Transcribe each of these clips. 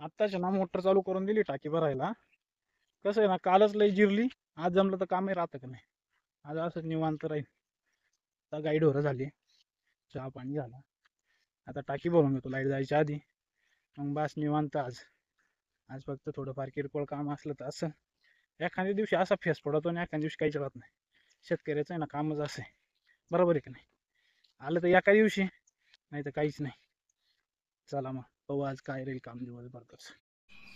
आत्ताच ना मोटर चालू करून दिली टाकी भरायला. कसं आहे ना, कालच लई जिरली, आज जमलं तर कामही राहतं का नाही. आज असंच निवांत राहील. आता गाई ढोरं झाली, चहा पाणी झाला, आता टाकी भरून घेतो लाईट जायच्या आधी. मग बस निवांत आज. आज फक्त थोडंफार किरकोळ काम असलं तर असं. एखाद्या दिवशी असा फेस पडतो आणि एखाद्या दिवशी काहीच राहत नाही. शेतकऱ्याचं आहे ना कामच असं आहे, बरोबर आहे का नाही. आलं तर एका दिवशी, नाही तर काहीच नाही. चला मग पाहू आज काय राहील काम दिवसभर कसं.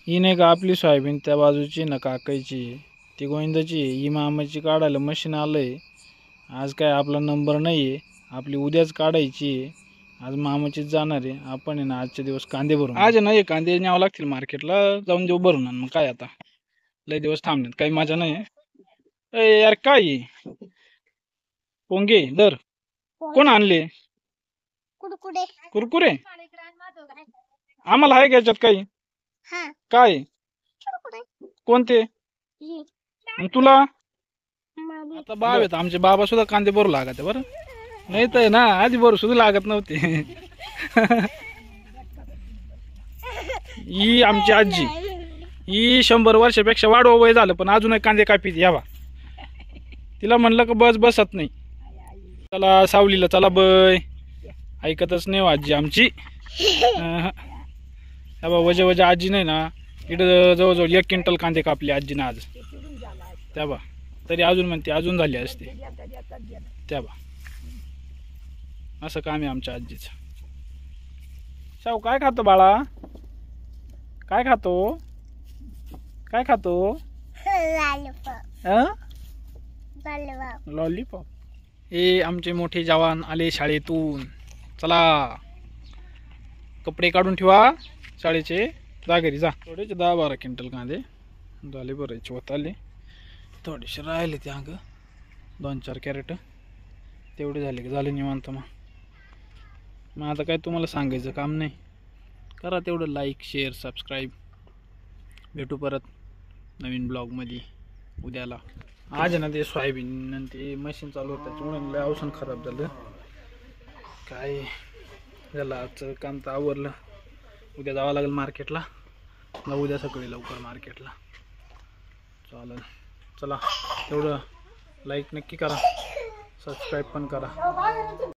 ही नाही का आपली सोयाबीन त्या बाजूची ना काकायची, ती गोविंदाची, ही मामाची काढायला मशीन आलंय. आज काय आपला नंबर नाही आहे, आपली उद्याच काढायची आहे. आज मामाचीच जाणार आहे. आपण आहे ना आजचे दिवस कांदे भरून, आज नाही कांदे न्यावं लागतील मार्केटला, जाऊन देऊ भरून. मग काय आता लय दिवस थांबण्यात काही मजा नाही. ए यार काय पोंगे दर कोण आणले कुरकुरे? आम्हाला आहे का याच्यात काही? काय कोणते? तुला आता बाब आहेत आमचे, बाबा सुद्धा कांदे भरू लागत बरं, नाही तर ना आधी भरू सुद्धा लागत नव्हते. ही आमची आजी, ही 100 वर्षापेक्षा वाढव वय झालं पण अजूनही कांदे कापीत यावा. तिला म्हणलं का बसत नाही. चला सावलीला चला बय, ऐकतच नाही आजी आमची. वजे वजे आजी नाही ना, इकडं जवळजवळ 1 क्विंटल कांदे कापले आजीनं आज. त्या तरी अजून म्हणते अजून झाली असते. त्या असं काम आहे आमच्या आजीचं. शाव काय खातो बाळा? काय खातो? काय खातो? लॉलीपॉप. हे आमचे मोठे जवान आले शाळेतून. चला कपडे काढून ठेवा शाळेचे, जा घरी जा. थोडेचे 10-12 क्विंटल कांदे झाले भरायचे होत आले, थोडेसे राहिले ते अगं 2-4 कॅरेट तेवढे झाले की झाले निवांत. मग आता काय तुम्हाला सांगायचं काम नाही, करा तेवढं लाईक शेअर सबस्क्राईब. भेटू परत नवीन ब्लॉगमध्ये उद्याला. आज ना ते सोयाबीन आणि ते मशीन चालू होतं त्याच्यामुळे औषध खराब झालं. काय झालं आजचं काम तर आवरलं, उद्या जावं लागेल मार्केटला. उद्या सकाळी लवकर मार्केटला चालेल. चला तेवढं लाईक नक्की करा, सबस्क्राईब पण करा.